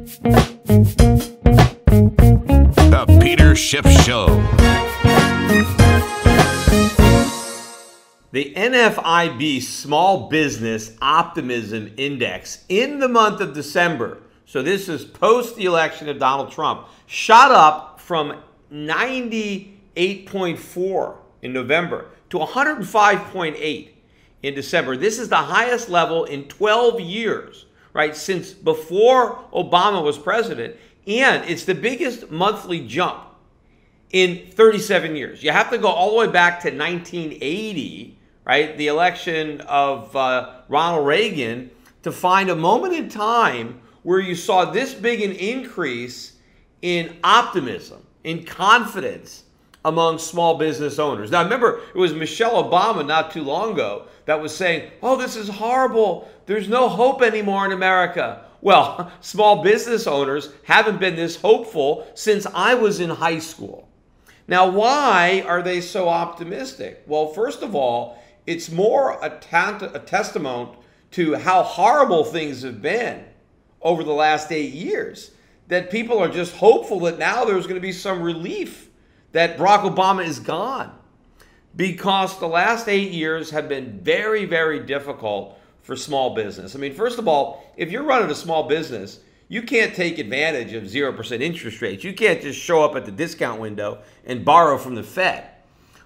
The Peter Schiff Show. The NFIB Small Business Optimism Index in the month of December, so this is post the election of Donald Trump, shot up from 98.4 in November to 105.8 in December. This is the highest level in 12 years, right, since before Obama was president, and it's the biggest monthly jump in 37 years. You have to go all the way back to 1980, right, the election of Ronald Reagan, to find a moment in time where you saw this big an increase in optimism, in confidence among small business owners. Now, remember, it was Michelle Obama not too long ago that was saying, oh, this is horrible. There's no hope anymore in America. Well, small business owners haven't been this hopeful since I was in high school. Now, why are they so optimistic? Well, first of all, it's more a testament to how horrible things have been over the last 8 years, that people are just hopeful that now there's going to be some relief that Barack Obama is gone, because the last 8 years have been very, very difficult for small business. I mean, first of all, if you're running a small business, you can't take advantage of 0% interest rates. You can't just show up at the discount window and borrow from the Fed.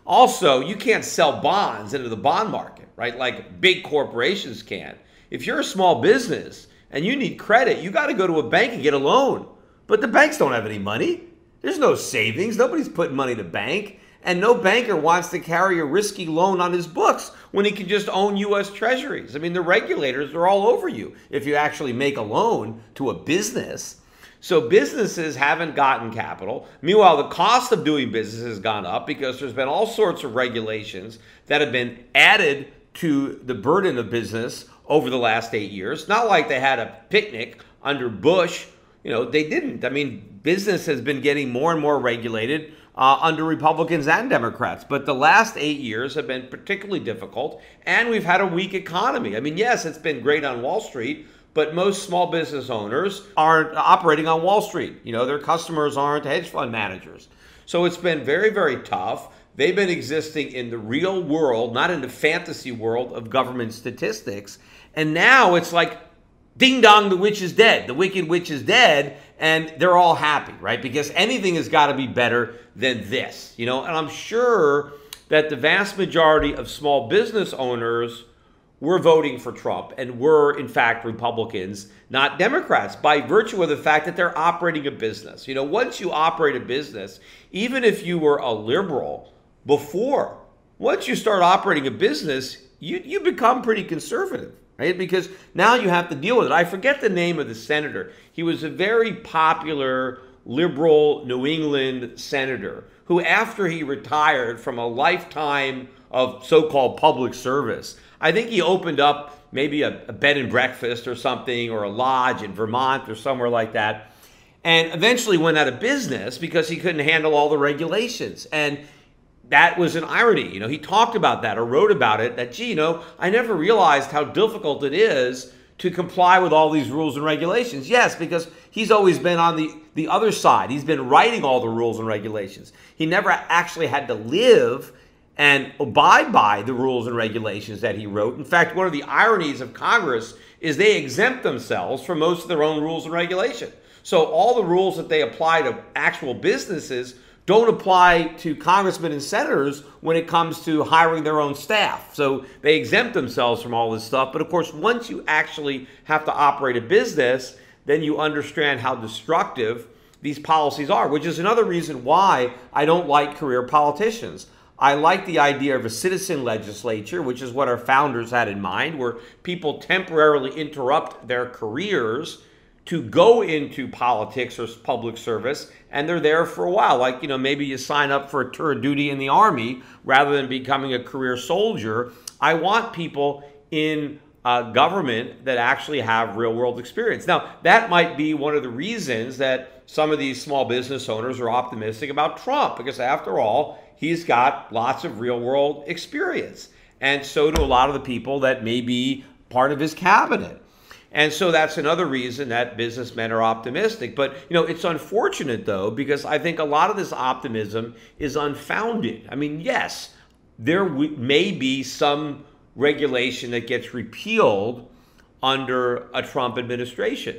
Also, you can't sell bonds into the bond market, right, like big corporations can. If you're a small business and you need credit, you got to go to a bank and get a loan. But the banks don't have any money. There's no savings. Nobody's putting money in the bank. And no banker wants to carry a risky loan on his books when he can just own U.S. Treasuries. I mean, the regulators are all over you if you actually make a loan to a business. So businesses haven't gotten capital. Meanwhile, the cost of doing business has gone up because there's been all sorts of regulations that have been added to the burden of business over the last 8 years. Not like they had a picnic under Bush. You know, they didn't. I mean, business has been getting more and more regulated under Republicans and Democrats. But the last 8 years have been particularly difficult, and we've had a weak economy. I mean, yes, it's been great on Wall Street, but most small business owners aren't operating on Wall Street. You know, their customers aren't hedge fund managers. So it's been very, very tough. They've been existing in the real world, not in the fantasy world of government statistics. And now it's like, ding dong, the witch is dead. The wicked witch is dead, and they're all happy, right? Because anything has got to be better than this, you know? And I'm sure that the vast majority of small business owners were voting for Trump and were, in fact, Republicans, not Democrats, by virtue of the fact that they're operating a business. You know, once you operate a business, even if you were a liberal before, once you start operating a business, you become pretty conservative, right? Because now you have to deal with it. I forget the name of the senator. He was a very popular liberal New England senator who, after he retired from a lifetime of so-called public service, I think he opened up maybe a bed and breakfast or something, or a lodge in Vermont or somewhere like that, and eventually went out of business because he couldn't handle all the regulations. And that was an irony. You know, he talked about that or wrote about it, that, gee, you know, I never realized how difficult it is to comply with all these rules and regulations. Yes, because he's always been on the other side. He's been writing all the rules and regulations. He never actually had to live and abide by the rules and regulations that he wrote. In fact, one of the ironies of Congress is they exempt themselves from most of their own rules and regulations. So all the rules that they apply to actual businesses don't apply to congressmen and senators when it comes to hiring their own staff. So they exempt themselves from all this stuff. But of course, once you actually have to operate a business, then you understand how destructive these policies are, which is another reason why I don't like career politicians. I like the idea of a citizen legislature, which is what our founders had in mind, where people temporarily interrupt their careers to go into politics or public service, and they're there for a while. Like, you know, maybe you sign up for a tour of duty in the Army rather than becoming a career soldier. I want people in government that actually have real-world experience. Now, that might be one of the reasons that some of these small business owners are optimistic about Trump, because after all, he's got lots of real-world experience. And so do a lot of the people that may be part of his cabinet. And so that's another reason that businessmen are optimistic. But, it's unfortunate, though, because I think a lot of this optimism is unfounded. I mean, yes, there may be some regulation that gets repealed under a Trump administration.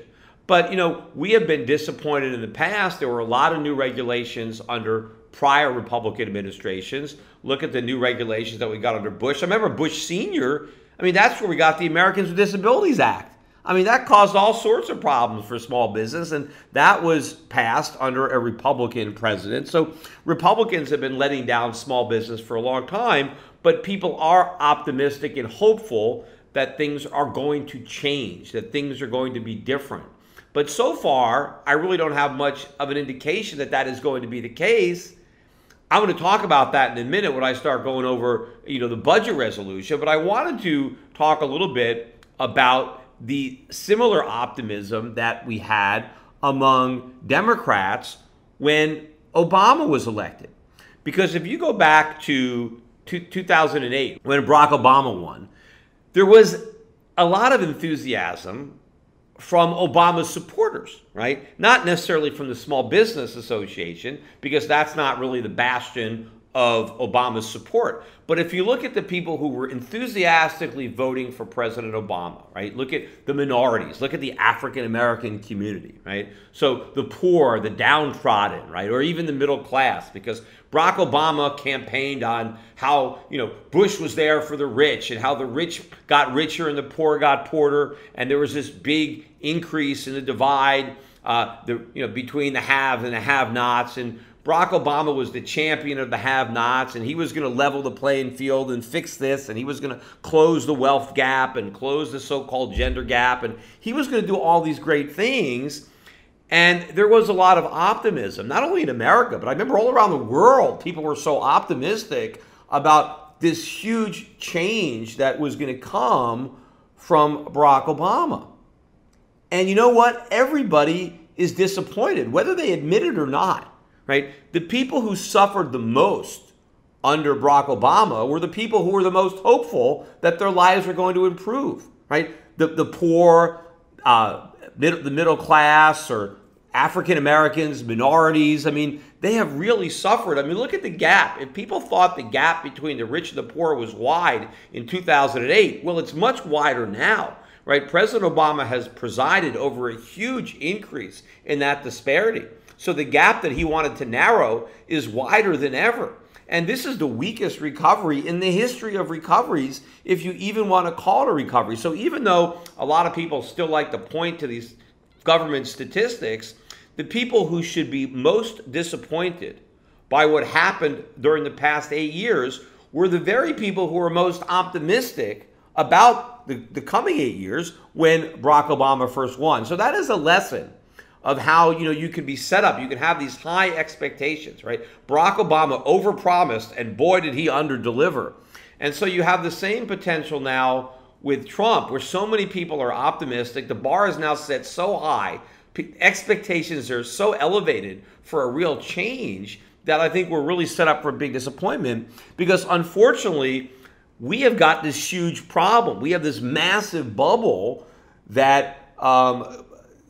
But, we have been disappointed in the past. There were a lot of new regulations under prior Republican administrations. Look at the new regulations that we got under Bush. I remember Bush Sr., that's where we got the Americans with Disabilities Act. That caused all sorts of problems for small business, and that was passed under a Republican president. So Republicans have been letting down small business for a long time, but people are optimistic and hopeful that things are going to change, that things are going to be different. But so far, I really don't have much of an indication that that is going to be the case. I'm going to talk about that in a minute when I start going over, the budget resolution. But I wanted to talk a little bit about the similar optimism that we had among Democrats when Obama was elected. Because if you go back to 2008, when Barack Obama won, there was a lot of enthusiasm from Obama's supporters, right? Not necessarily from the Small Business Association, because that's not really the bastion of Obama's support. But if you look at the people who were enthusiastically voting for President Obama, right? Look at the minorities, look at the African American community, right? So the poor, the downtrodden, right? Or even the middle class, because Barack Obama campaigned on how, Bush was there for the rich and how the rich got richer and the poor got poorer. And there was this big increase in the divide between the haves and the have-nots. And Barack Obama was the champion of the have-nots, and he was going to level the playing field and fix this, and he was going to close the wealth gap and close the so-called gender gap, and he was going to do all these great things. And there was a lot of optimism, not only in America, but I remember all around the world, people were so optimistic about this huge change that was going to come from Barack Obama. And you know what? Everybody is disappointed, whether they admit it or not. Right? The people who suffered the most under Barack Obama were the people who were the most hopeful that their lives were going to improve. Right? The poor, the middle class, or African Americans, minorities. They have really suffered. Look at the gap. If people thought the gap between the rich and the poor was wide in 2008, well, it's much wider now. Right? President Obama has presided over a huge increase in that disparity. So the gap that he wanted to narrow is wider than ever. And this is the weakest recovery in the history of recoveries, if you even want to call it a recovery. So even though a lot of people still like to point to these government statistics, the people who should be most disappointed by what happened during the past 8 years were the very people who were most optimistic about the coming 8 years when Barack Obama first won. So that is a lesson of how, you can be set up. You can have these high expectations, right? Barack Obama overpromised, and boy, did he underdeliver. And so you have the same potential now with Trump, where so many people are optimistic. The bar is now set so high. Expectations are so elevated for a real change that I think we're really set up for a big disappointment, because unfortunately, we have got this huge problem. We have this massive bubble that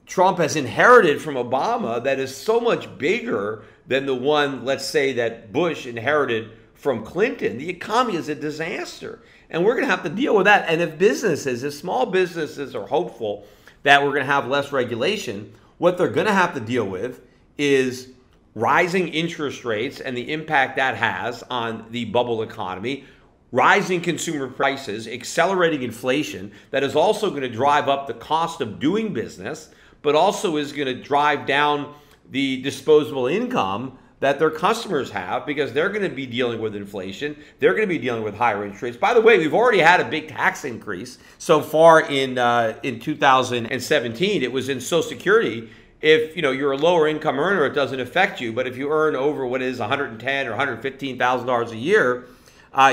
Trump has inherited from Obama that is so much bigger than the one, let's say, that Bush inherited from Clinton. The economy is a disaster, and we're going to have to deal with that. And if small businesses are hopeful that we're going to have less regulation, what they're going to have to deal with is rising interest rates and the impact that has on the bubble economy, rising consumer prices, accelerating inflation that is also going to drive up the cost of doing business, but also is going to drive down the disposable income that their customers have, because they're going to be dealing with inflation. They're going to be dealing with higher interest rates. By the way, we've already had a big tax increase so far in 2017. It was in Social Security. If you're a lower income earner, it doesn't affect you. But if you earn over what is $110,000 or $115,000 a year,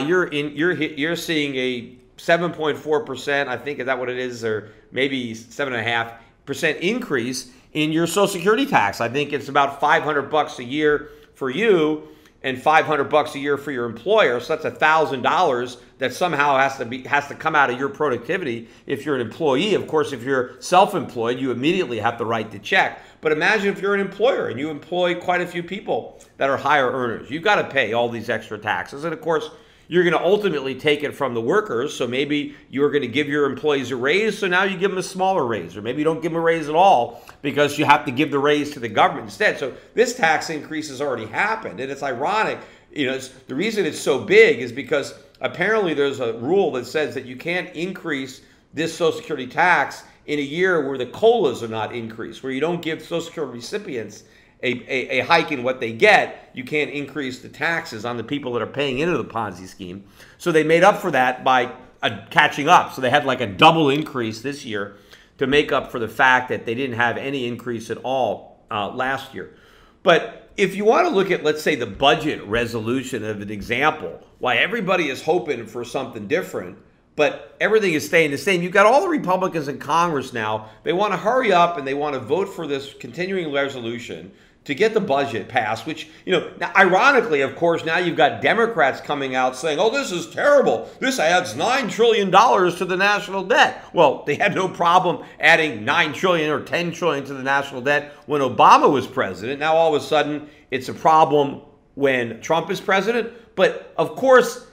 you're seeing a 7.4%. I think, is that what it is, or maybe 7.5% increase in your Social Security tax. I think it's about $500 a year for you, and $500 a year for your employer. So that's $1,000 that somehow has to come out of your productivity if you're an employee. Of course, if you're self-employed, you immediately have the right to check. But imagine if you're an employer and you employ quite a few people that are higher earners. You've got to pay all these extra taxes. And of course, you're going to ultimately take it from the workers. So maybe you're going to give your employees a raise. So now you give them a smaller raise, or maybe you don't give them a raise at all because you have to give the raise to the government instead. So this tax increase has already happened. And it's ironic. The reason it's so big is because apparently there's a rule that says that you can't increase this Social Security tax in a year where the COLAs are not increased, where you don't give Social Security recipients a hike in what they get. You can't increase the taxes on the people that are paying into the Ponzi scheme. So they made up for that by catching up. So they had like a double increase this year to make up for the fact that they didn't have any increase at all last year. But if you want to look at, let's say, the budget resolution of an example, why everybody is hoping for something different, but everything is staying the same. You've got all the Republicans in Congress now. They want to hurry up and they want to vote for this continuing resolution to get the budget passed, which, now, ironically, of course, now you've got Democrats coming out saying, oh, this is terrible. This adds $9 trillion to the national debt. Well, they had no problem adding $9 trillion or $10 trillion to the national debt when Obama was president. Now, all of a sudden, it's a problem when Trump is president. But, of course,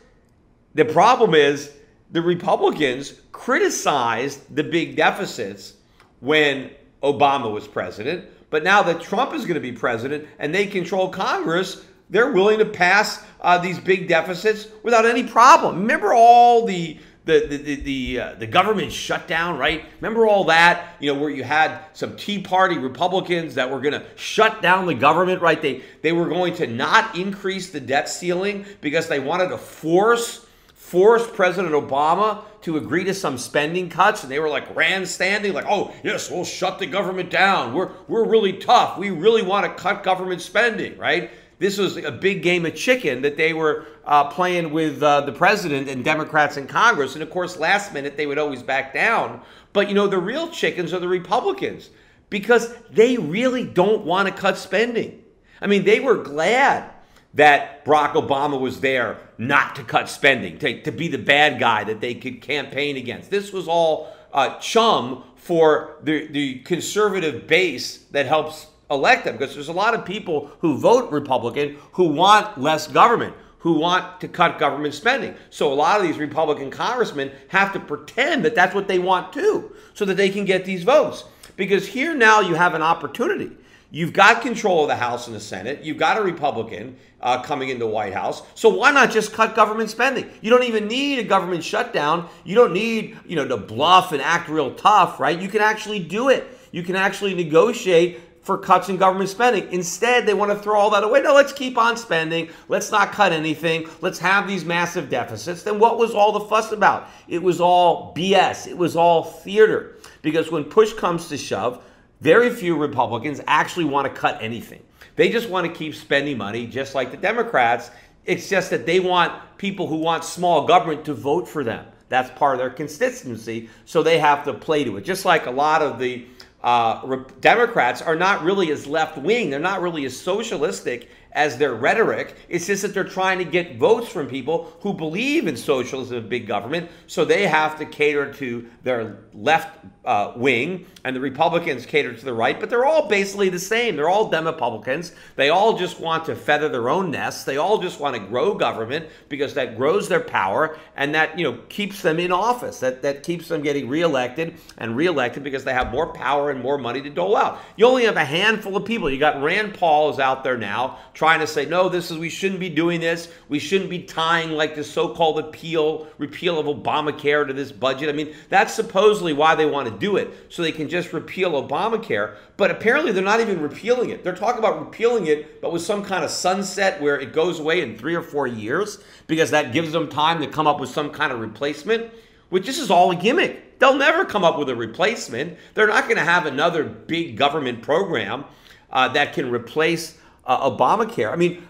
the problem is the Republicans criticized the big deficits when Obama was president. But now that Trump is going to be president and they control Congress, they're willing to pass these big deficits without any problem. Remember all the government shutdown, right? Remember all that, where you had some Tea Party Republicans that were going to shut down the government, right? They were going to not increase the debt ceiling because they wanted to force President Obama to agree to some spending cuts, and they were like grandstanding, like, oh, yes, we'll shut the government down. We're really tough. We really want to cut government spending, right? This was a big game of chicken that they were playing with the president and Democrats in Congress. And, of course, last minute, they would always back down. But, the real chickens are the Republicans because they really don't want to cut spending. I mean, they were glad that Barack Obama was there not to cut spending, to be the bad guy that they could campaign against. This was all chum for the conservative base that helps elect them, because there's a lot of people who vote Republican who want less government, who want to cut government spending. So a lot of these Republican congressmen have to pretend that that's what they want too, so that they can get these votes. Because here now you have an opportunity. You've got control of the House and the Senate. You've got a Republican coming into the White House. So why not just cut government spending? You don't even need a government shutdown. You don't need, to bluff and act real tough, right? You can actually do it. You can actually negotiate for cuts in government spending. Instead, they want to throw all that away. No, let's keep on spending. Let's not cut anything. Let's have these massive deficits. Then what was all the fuss about? It was all BS. It was all theater. Because when push comes to shove, very few Republicans actually want to cut anything. They just want to keep spending money, just like the Democrats. It's just that they want people who want small government to vote for them. That's part of their constituency, so they have to play to it. Just like a lot of the Democrats are not really as left-wing. They're not really as socialistic as their rhetoric. It's just that they're trying to get votes from people who believe in socialism and big government, so they have to cater to their left wing, and the Republicans cater to the right, but they're all basically the same. They're all Demopublicans. They all just want to feather their own nests. They all just want to grow government because that grows their power, and that keeps them in office. That keeps them getting reelected and reelected because they have more power and more money to dole out. You only have a handful of people. You got Rand Paul is out there now trying to say, no, we shouldn't be doing this. We shouldn't be tying like this so-called repeal of Obamacare to this budget. I mean, that's supposedly why they want to do it, so they can just repeal Obamacare. But apparently they're not even repealing it. They're talking about repealing it, but with some kind of sunset where it goes away in 3 or 4 years, because that gives them time to come up with some kind of replacement, which this is all a gimmick. They'll never come up with a replacement. They're not going to have another big government program that can replace Obamacare. I mean,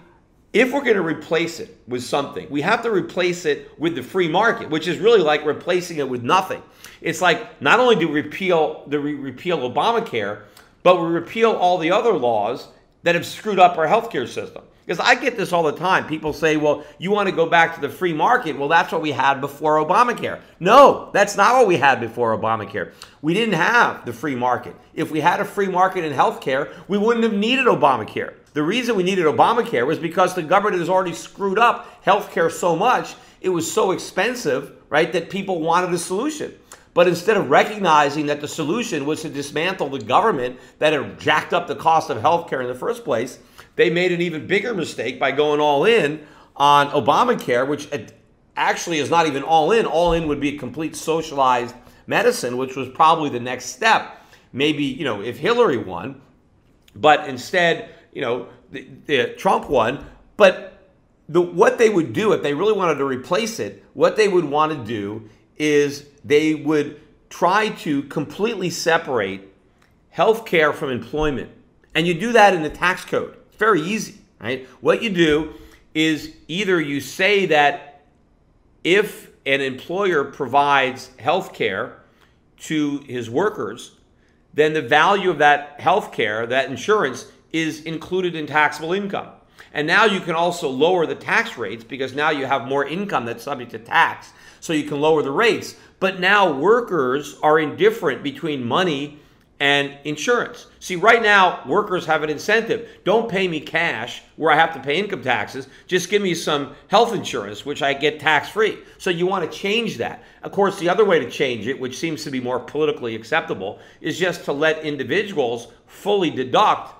if we're going to replace it with something, we have to replace it with the free market, which is really like replacing it with nothing. It's like not only do we repeal Obamacare, but we repeal all the other laws that have screwed up our healthcare system. Because I get this all the time. People say, well, you want to go back to the free market. Well, that's what we had before Obamacare. No, that's not what we had before Obamacare. We didn't have the free market. If we had a free market in healthcare, we wouldn't have needed Obamacare. The reason we needed Obamacare was because the government has already screwed up healthcare so much, it was so expensive, right, that people wanted a solution. But instead of recognizing that the solution was to dismantle the government that had jacked up the cost of healthcare in the first place, they made an even bigger mistake by going all in on Obamacare, which actually is not even all in. All in would be a complete socialized medicine, which was probably the next step. Maybe, if Hillary won, but instead, Trump won. But what they would do if they really wanted to replace it, what they would want to do is they would try to completely separate healthcare from employment. And you do that in the tax code. It's very easy, right? What you do is either you say that if an employer provides healthcare to his workers, then the value of that healthcare, that insurance, is included in taxable income. And now you can also lower the tax rates because now you have more income that's subject to tax. So you can lower the rates. But now workers are indifferent between money and insurance. See, right now, workers have an incentive. Don't pay me cash where I have to pay income taxes. Just give me some health insurance, which I get tax-free. So you want to change that. Of course, the other way to change it, which seems to be more politically acceptable, is just to let individuals fully deduct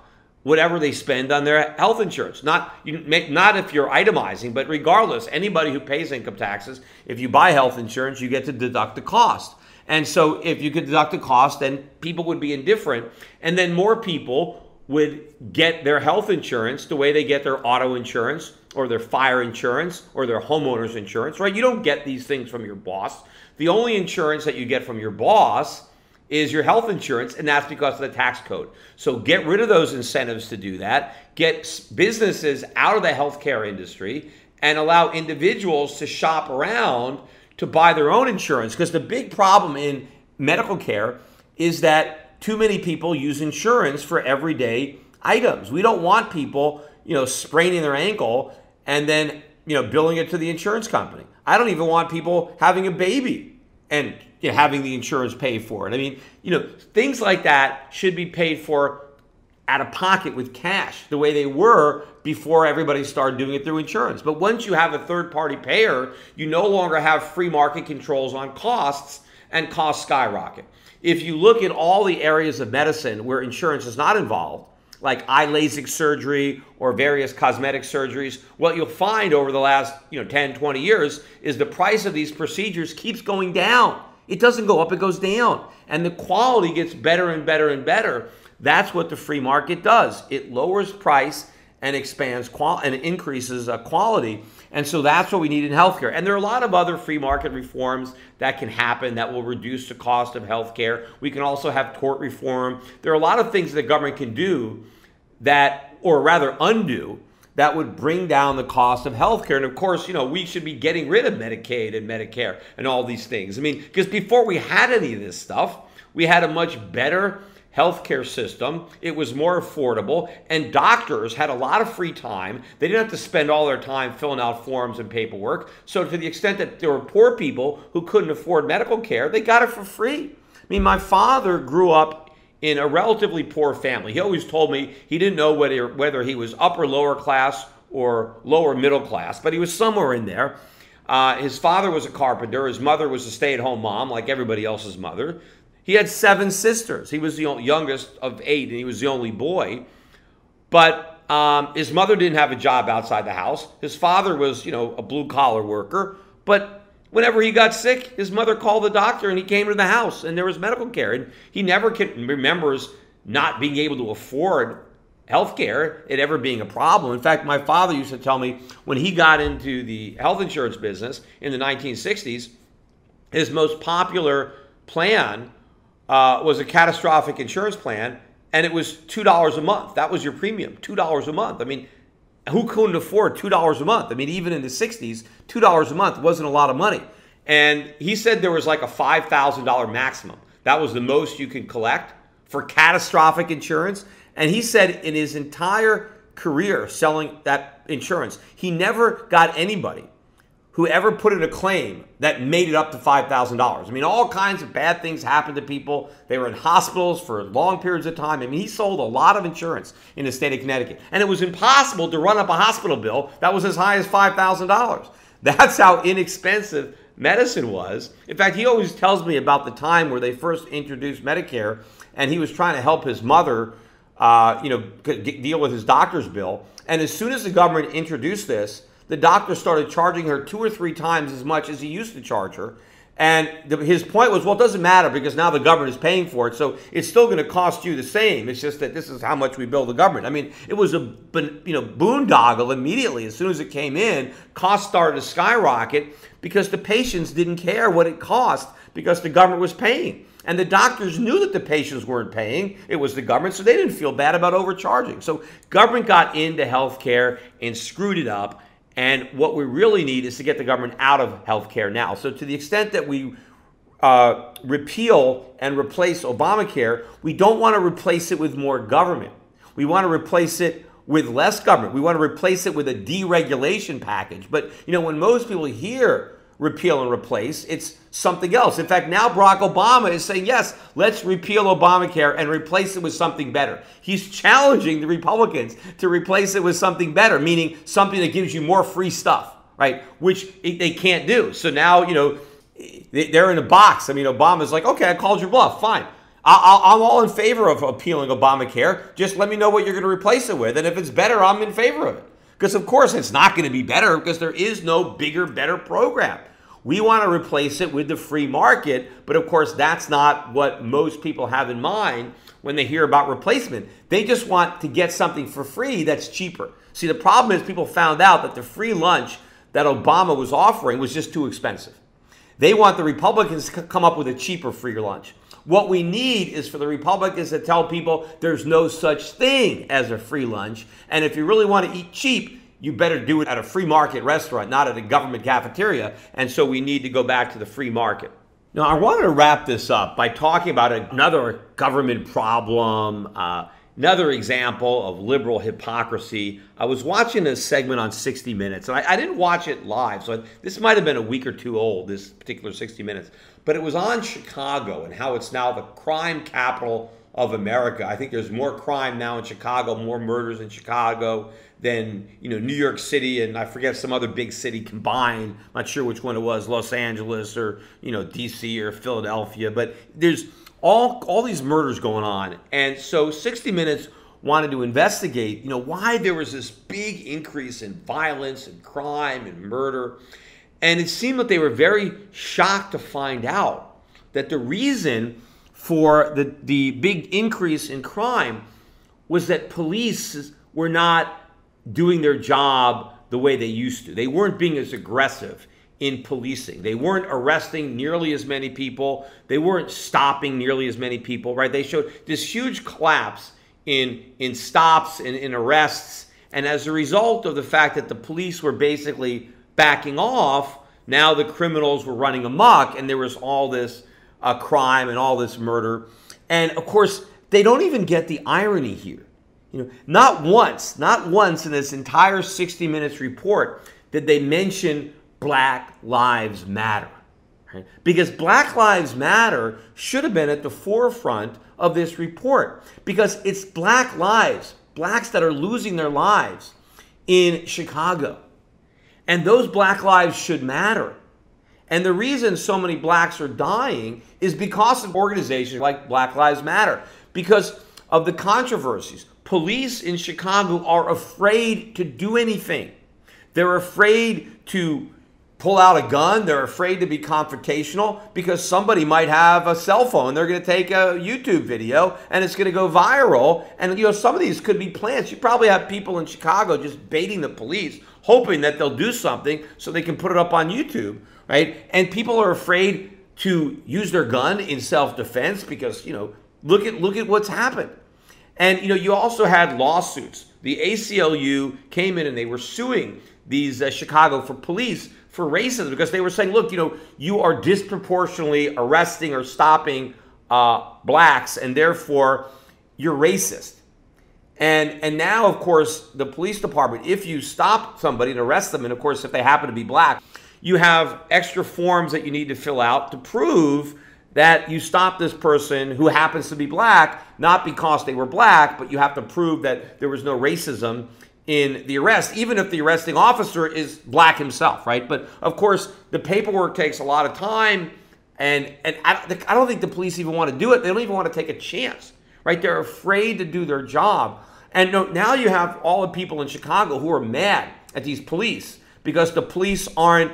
whatever they spend on their health insurance. Not if you're itemizing, but regardless, anybody who pays income taxes, if you buy health insurance, you get to deduct the cost. And so if you could deduct the cost, then people would be indifferent. And then more people would get their health insurance the way they get their auto insurance or their fire insurance or their homeowner's insurance, right? You don't get these things from your boss. The only insurance that you get from your boss is your health insurance, and that's because of the tax code. So get rid of those incentives to do that. Get businesses out of the healthcare industry and allow individuals to shop around to buy their own insurance. Because the big problem in medical care is that too many people use insurance for everyday items. We don't want people, spraining their ankle and then, billing it to the insurance company. I don't even want people having a baby and having the insurance pay for it. I mean, things like that should be paid for out of pocket with cash, the way they were before everybody started doing it through insurance. But once you have a third-party payer, you no longer have free market controls on costs, and costs skyrocket. If you look at all the areas of medicine where insurance is not involved, like eye LASIK surgery or various cosmetic surgeries, what you'll find over the last 10, 20 years is the price of these procedures keeps going down. It doesn't go up, it goes down. And the quality gets better and better and better. That's what the free market does. It lowers price and expands and increases quality. And so that's what we need in healthcare. And there are a lot of other free market reforms that can happen that will reduce the cost of healthcare. We can also have tort reform. There are a lot of things that the government can do that, or rather undo, that would bring down the cost of healthcare. And of course, we should be getting rid of Medicaid and Medicare and all these things. I mean, because before we had any of this stuff, we had a much better healthcare system. It was more affordable, and doctors had a lot of free time. They didn't have to spend all their time filling out forms and paperwork. So to the extent that there were poor people who couldn't afford medical care, they got it for free. I mean, my father grew up in a relatively poor family. He always told me he didn't know whether he was upper lower class or lower middle class, but he was somewhere in there. His father was a carpenter. His mother was a stay-at-home mom, like everybody else's mother. He had 7 sisters. He was the youngest of 8, and he was the only boy. But his mother didn't have a job outside the house. His father was, a blue-collar worker. But whenever he got sick, his mother called the doctor, and he came to the house, and there was medical care. And he never remembers not being able to afford health care, it ever being a problem. In fact, my father used to tell me when he got into the health insurance business in the 1960s, his most popular plan was a catastrophic insurance plan, and it was $2 a month. That was your premium, $2 a month. I mean, who couldn't afford $2 a month? I mean, even in the 60s, $2 a month wasn't a lot of money. And he said there was like a $5,000 maximum. That was the most you could collect for catastrophic insurance. And he said in his entire career selling that insurance, he never got anybody who ever put in a claim that made it up to $5,000. I mean, all kinds of bad things happened to people. They were in hospitals for long periods of time. I mean, he sold a lot of insurance in the state of Connecticut. And it was impossible to run up a hospital bill that was as high as $5,000. That's how inexpensive medicine was. In fact, he always tells me about the time where they first introduced Medicare, and he was trying to help his mother deal with his doctor's bill. And as soon as the government introduced this, the doctor started charging her 2 or 3 times as much as he used to charge her. And his point was, well, it doesn't matter because now the government is paying for it, so it's still going to cost you the same. It's just that this is how much we bill the government. I mean, it was a boondoggle immediately. As soon as it came in, costs started to skyrocket because the patients didn't care what it cost because the government was paying. And the doctors knew that the patients weren't paying. It was the government, so they didn't feel bad about overcharging. So government got into healthcare and screwed it up. And what we really need is to get the government out of healthcare now. So to the extent that we repeal and replace Obamacare, we don't want to replace it with more government. We want to replace it with less government. We want to replace it with a deregulation package. But, when most people hear repeal and replace, it's something else. In fact, now Barack Obama is saying, yes, let's repeal Obamacare and replace it with something better. He's challenging the Republicans to replace it with something better, meaning something that gives you more free stuff, right? Which they can't do. So now, they're in a box. I mean, Obama's like, okay, I called your bluff, fine. I'm all in favor of appealing Obamacare. Just let me know what you're going to replace it with. And if it's better, I'm in favor of it. Because, of course, it's not going to be better because there is no bigger, better program. We want to replace it with the free market, but, of course, that's not what most people have in mind when they hear about replacement. They just want to get something for free that's cheaper. See, the problem is people found out that the free lunch that Obama was offering was just too expensive. They want the Republicans to come up with a cheaper free lunch. What we need is for the Republicans to tell people there's no such thing as a free lunch. And if you really want to eat cheap, you better do it at a free market restaurant, not at a government cafeteria. And so we need to go back to the free market. Now, I wanted to wrap this up by talking about another government problem, another example of liberal hypocrisy. I was watching a segment on 60 Minutes, and I didn't watch it live, so this might have been a week or two old, this particular 60 Minutes. But it was on Chicago and how it's now the crime capital of America. I think there's more crime now in Chicago, more murders in Chicago than New York City and I forget some other big city combined. I'm not sure which one it was, Los Angeles or DC or Philadelphia. But there's all these murders going on. And so 60 Minutes wanted to investigate why there was this big increase in violence and crime and murder. And it seemed that they were very shocked to find out that the reason for the big increase in crime was that police were not doing their job the way they used to. They weren't being as aggressive in policing. They weren't arresting nearly as many people. They weren't stopping nearly as many people, right? They showed this huge collapse in stops and in arrests. And as a result of the fact that the police were basically backing off, now the criminals were running amok and there was all this crime and all this murder. And of course, they don't even get the irony here. Not once in this entire 60 Minutes report did they mention Black Lives Matter. Right? Because Black Lives Matter should have been at the forefront of this report because it's black lives, blacks that are losing their lives in Chicago. And those black lives should matter. And the reason so many blacks are dying is because of organizations like Black Lives Matter, because of the controversies. Police in Chicago are afraid to do anything. They're afraid to pull out a gun. They're afraid to be confrontational because somebody might have a cell phone. They're going to take a YouTube video and it's going to go viral. And, some of these could be plants. You probably have people in Chicago just baiting the police, hoping that they'll do something so they can put it up on YouTube, right? And people are afraid to use their gun in self-defense because, look at what's happened. And, you also had lawsuits. The ACLU came in and they were suing these Chicago for police for racism because they were saying, look, you are disproportionately arresting or stopping blacks and therefore you're racist. And now, of course, the police department, if you stop somebody and arrest them, and of course, if they happen to be black, you have extra forms that you need to fill out to prove that you stopped this person who happens to be black, not because they were black, but you have to prove that there was no racism in the arrest, even if the arresting officer is black himself, right? But of course, the paperwork takes a lot of time, and I don't think the police even want to do it. They don't even want to take a chance, right? They're afraid to do their job. And now you have all the people in Chicago who are mad at these police because the police aren't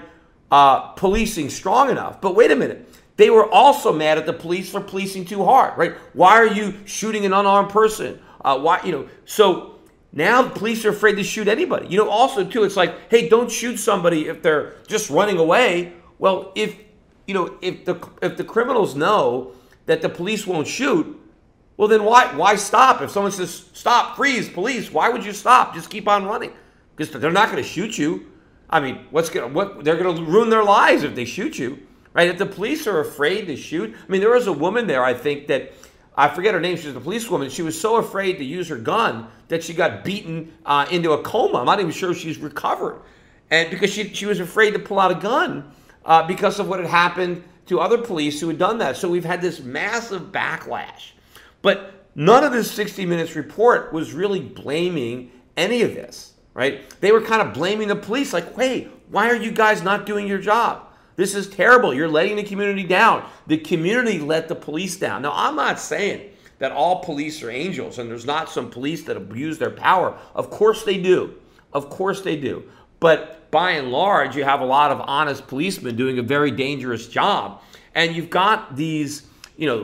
policing strong enough. But wait a minute. They were also mad at the police for policing too hard, right? Why are you shooting an unarmed person? So now the police are afraid to shoot anybody. Also too, it's like, hey, don't shoot somebody if they're just running away. Well, if the criminals know that the police won't shoot, well then why stop? If someone says stop, freeze, police, why would you stop? Just keep on running, because they're not going to shoot you. I mean, they're going to ruin their lives if they shoot you, right? If the police are afraid to shoot, I mean, there was a woman there, I think, that I forget her name. She was a policewoman. She was so afraid to use her gun that she got beaten into a coma. I'm not even sure she's recovered, and because she was afraid to pull out a gun because of what had happened to other police who had done that. So we've had this massive backlash. But none of this 60 Minutes report was really blaming any of this, right? They were kind of blaming the police, like, hey, why are you guys not doing your job? This is terrible. You're letting the community down. The community let the police down. Now, I'm not saying that all police are angels and there's not some police that abuse their power. Of course they do. Of course they do. But by and large, you have a lot of honest policemen doing a very dangerous job. And you've got these,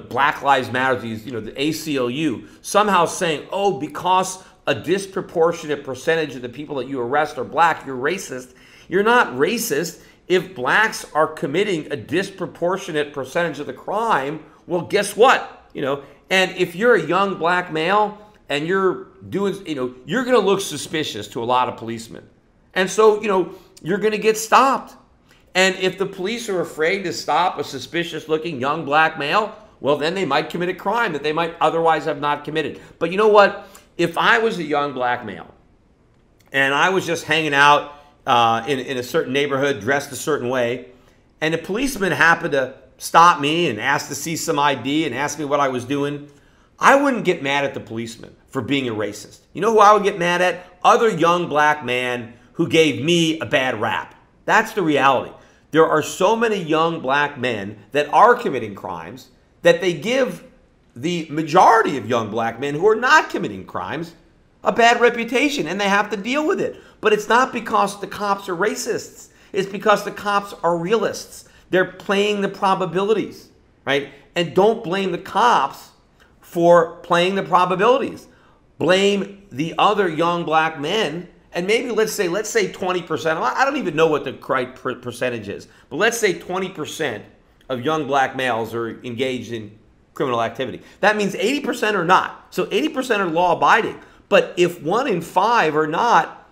Black Lives Matter, these, the ACLU, somehow saying, oh, because a disproportionate percentage of the people that you arrest are black, you're racist. You're not racist. If blacks are committing a disproportionate percentage of the crime, well, guess what? And if you're a young black male and you're doing, you're going to look suspicious to a lot of policemen. And so, you're going to get stopped. And if the police are afraid to stop a suspicious looking young black male, well, then they might commit a crime that they might otherwise have not committed. But you know what? If I was a young black male and I was just hanging out in a certain neighborhood, dressed a certain way, and a policeman happened to stop me and ask to see some ID and ask me what I was doing, I wouldn't get mad at the policeman for being a racist. You know who I would get mad at? Other young black man who gave me a bad rap. That's the reality. There are so many young black men that are committing crimes that they give the majority of young black men who are not committing crimes a bad reputation, and they have to deal with it. But it's not because the cops are racists. It's because the cops are realists. They're playing the probabilities, right? And don't blame the cops for playing the probabilities. Blame the other young black men. And maybe let's say 20%. I don't even know what the correct percentage is. But let's say 20% of young black males are engaged in criminal activity. That means 80% are not. So 80% are law-abiding. But if 1 in 5 are not,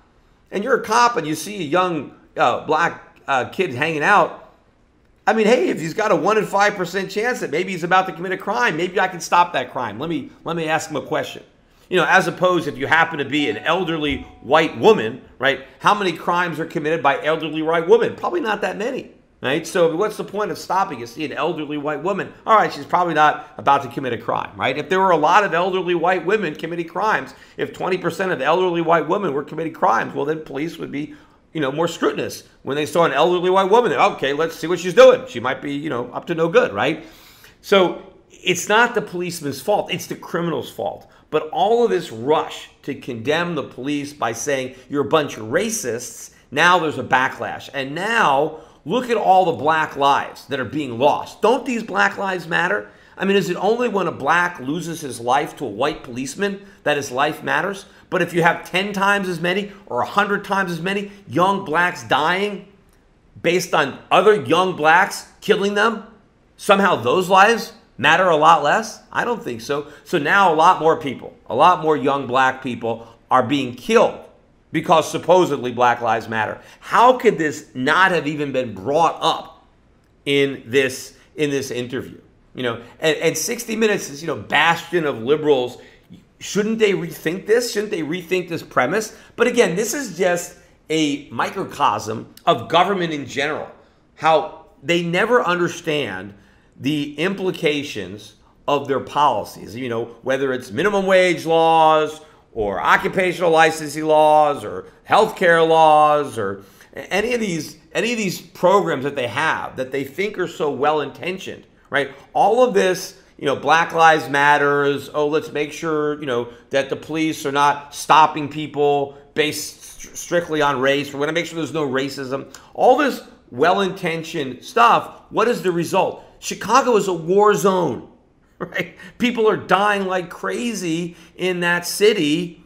and you're a cop and you see a young black kid hanging out, I mean, hey, if he's got a 1 in 5% chance that maybe he's about to commit a crime, maybe I can stop that crime. Let me ask him a question. As opposed if you happen to be an elderly white woman, right? How many crimes are committed by elderly white women? Probably not that many, right? So what's the point of stopping? You see an elderly white woman, all right, she's probably not about to commit a crime, right? If there were a lot of elderly white women committing crimes, if 20% of the elderly white women were committing crimes, well, then police would be, more scrutinous. When they saw an elderly white woman, okay, let's see what she's doing. She might be, up to no good, right? So it's not the policeman's fault. It's the criminal's fault. But all of this rush to condemn the police by saying you're a bunch of racists, now there's a backlash. And now look at all the black lives that are being lost. Don't these black lives matter? I mean, is it only when a black loses his life to a white policeman that his life matters? But if you have 10 times as many or 100 times as many young blacks dying based on other young blacks killing them, somehow those lives matter a lot less? I don't think so. So now a lot more young black people are being killed because supposedly Black Lives Matter. How could this not have even been brought up in this interview? And 60 Minutes is, bastion of liberals, Shouldn't they rethink this? Shouldn't they rethink this premise? But again, this is just a microcosm of government in general, how they never understand the implications of their policies, whether it's minimum wage laws or occupational licensing laws or healthcare laws or any of these programs that they have that they think are so well intentioned, right? All of this, Black Lives Matters. Oh, let's make sure, that the police are not stopping people based strictly on race. We're going to make sure there's no racism. All this well-intentioned stuff. What is the result? Chicago is a war zone, right? People are dying like crazy in that city,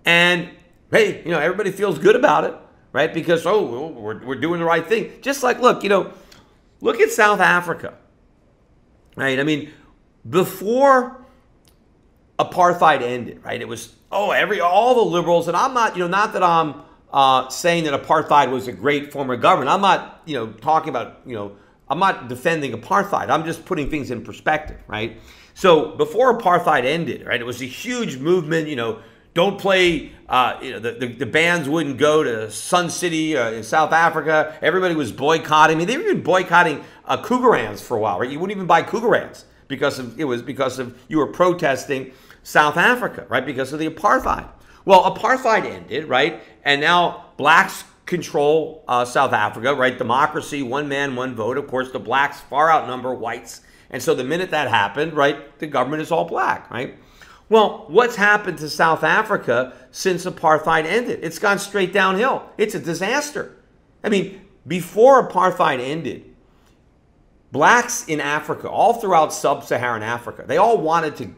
and hey, everybody feels good about it, right? Because we're doing the right thing. Just like look at South Africa, right? I mean, before apartheid ended, right? It was all the liberals, and I'm not not that I'm saying that apartheid was a great form of government. I'm not talking about I'm not defending apartheid. I'm just putting things in perspective, right? So before apartheid ended, right, it was a huge movement. Don't play. The bands wouldn't go to Sun City in South Africa. Everybody was boycotting. I mean, they were even boycotting Cougarans for a while, right? You wouldn't even buy Cougarans because you were protesting South Africa, right? Because of the apartheid. Well, apartheid ended, right? And now blacks control South Africa, right? Democracy, one man, one vote. Of course, the blacks far outnumber whites. And so the minute that happened, right, the government is all black, right? Well, what's happened to South Africa since apartheid ended? It's gone straight downhill. It's a disaster. I mean, before apartheid ended, blacks in Africa, all throughout sub-Saharan Africa, they all wanted to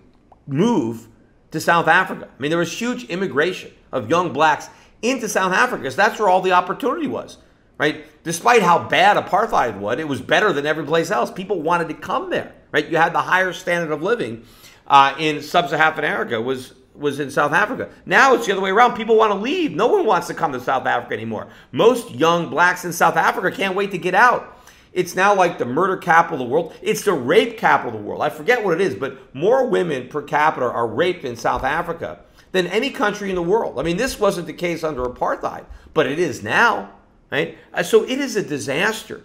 move to South Africa. I mean, there was huge immigration of young blacks into South Africa because that's where all the opportunity was, right? Despite how bad apartheid was, it was better than every place else. People wanted to come there, right? You had the higher standard of living in sub-Saharan Africa was in South Africa. Now it's the other way around. People want to leave. No one wants to come to South Africa anymore. Most young blacks in South Africa can't wait to get out. It's now like the murder capital of the world. It's the rape capital of the world. I forget what it is, but more women per capita are raped in South Africa than any country in the world. I mean, this wasn't the case under apartheid, but it is now, right? So it is a disaster.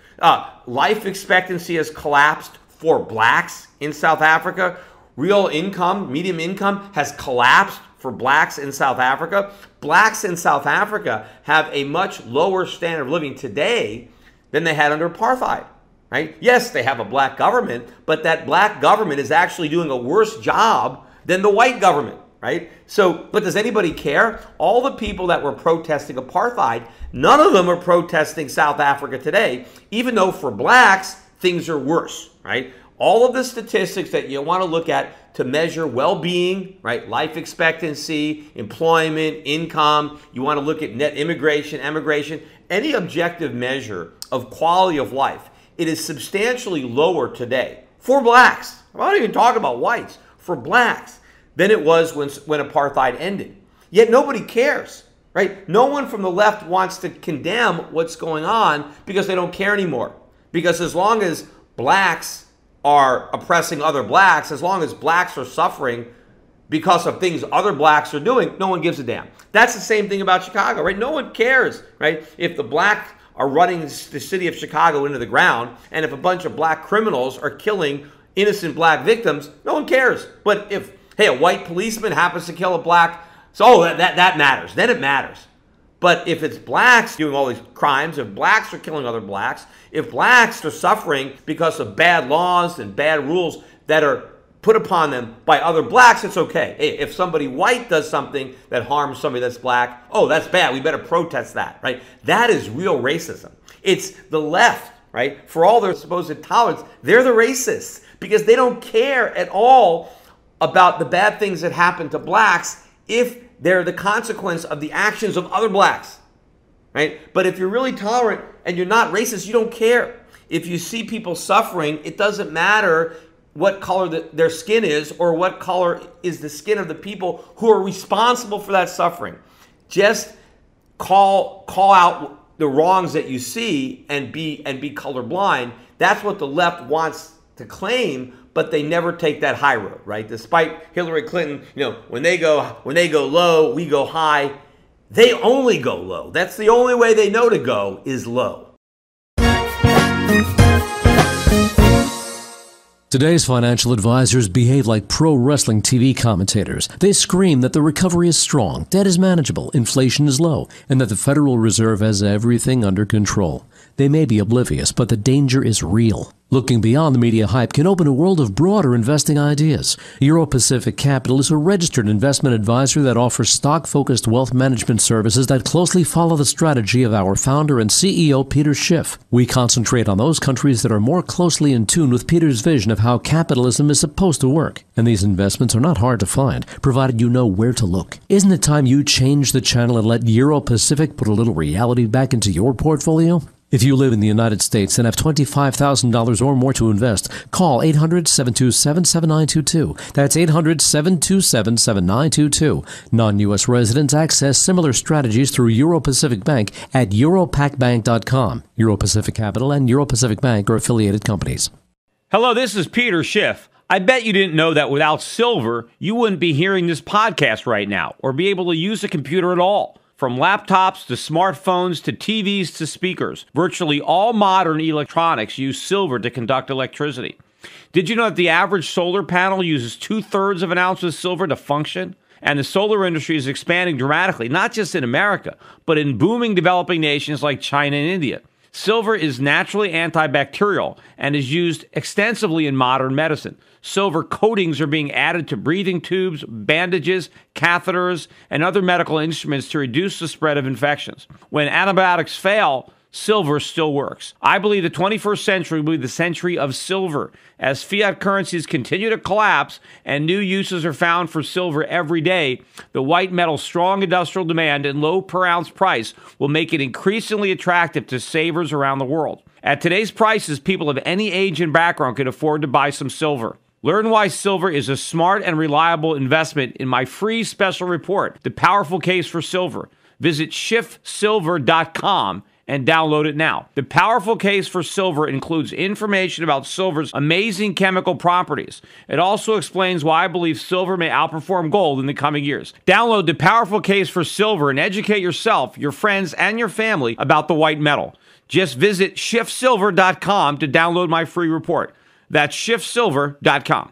Life expectancy has collapsed for blacks in South Africa. Real income, medium income has collapsed for blacks in South Africa. Blacks in South Africa have a much lower standard of living today than they had under apartheid, right? Yes, they have a black government, but that black government is actually doing a worse job than the white government, right? So, but does anybody care? All the people that were protesting apartheid, none of them are protesting South Africa today, even though for blacks, things are worse, right? All of the statistics that you want to look at to measure well-being, right? Life expectancy, employment, income. You want to look at net immigration, emigration, any objective measure of quality of life. It is substantially lower today for blacks. I'm not even talking about whites. For blacks than it was when apartheid ended. Yet nobody cares, right? No one from the left wants to condemn what's going on because they don't care anymore. Because as long as blacks are oppressing other blacks, as long as blacks are suffering because of things other blacks are doing, no one gives a damn. That's the same thing about Chicago, right? No one cares, right? If the blacks are running the city of Chicago into the ground, and if a bunch of black criminals are killing innocent black victims, no one cares. But if, hey, a white policeman happens to kill a black, so that matters. Then it matters. But if it's blacks doing all these crimes, if blacks are killing other blacks, if blacks are suffering because of bad laws and bad rules that are put upon them by other blacks, it's okay. Hey, if somebody white does something that harms somebody that's black, oh, that's bad. We better protest that, right? That is real racism. It's the left, right? For all their supposed tolerance, they're the racists because they don't care at all about the bad things that happen to blacks if they're the consequence of the actions of other blacks, right? But if you're really tolerant and you're not racist, you don't care. If you see people suffering, it doesn't matter what color their skin is or what color is the skin of the people who are responsible for that suffering. Just call out the wrongs that you see and be colorblind. That's what the left wants to claim, but they never take that high road, right? Despite Hillary Clinton, when they go low, we go high. They only go low. That's the only way they know to go, is low. Today's financial advisors behave like pro wrestling TV commentators. They scream that the recovery is strong, debt is manageable, inflation is low, and that the Federal Reserve has everything under control. They may be oblivious, but the danger is real. Looking beyond the media hype can open a world of broader investing ideas. Euro-Pacific Capital is a registered investment advisor that offers stock-focused wealth management services that closely follow the strategy of our founder and CEO, Peter Schiff. We concentrate on those countries that are more closely in tune with Peter's vision of how capitalism is supposed to work. And these investments are not hard to find, provided you know where to look. Isn't it time you change the channel and let Euro-Pacific put a little reality back into your portfolio? If you live in the United States and have $25,000 or more to invest, call 800-727-7922. That's 800-727-7922. Non-U.S. residents access similar strategies through Euro-Pacific Bank at europacbank.com. Euro-Pacific Capital and Euro-Pacific Bank are affiliated companies. Hello, this is Peter Schiff. I bet you didn't know that without silver, you wouldn't be hearing this podcast right now or be able to use a computer at all. From laptops to smartphones to TVs to speakers, virtually all modern electronics use silver to conduct electricity. Did you know that the average solar panel uses 2/3 of an ounce of silver to function? And the solar industry is expanding dramatically, not just in America, but in booming developing nations like China and India. Silver is naturally antibacterial and is used extensively in modern medicine. Silver coatings are being added to breathing tubes, bandages, catheters, and other medical instruments to reduce the spread of infections. When antibiotics fail, silver still works. I believe the 21st century will be the century of silver. As fiat currencies continue to collapse and new uses are found for silver every day, the white metal's strong industrial demand and low per ounce price will make it increasingly attractive to savers around the world. At today's prices, people of any age and background can afford to buy some silver. Learn why silver is a smart and reliable investment in my free special report, The Powerful Case for Silver. Visit schiffsilver.com and download it now. The Powerful Case for Silver includes information about silver's amazing chemical properties. It also explains why I believe silver may outperform gold in the coming years. Download The Powerful Case for Silver and educate yourself, your friends, and your family about the white metal. Just visit schiffsilver.com to download my free report. That's schiffsilver.com.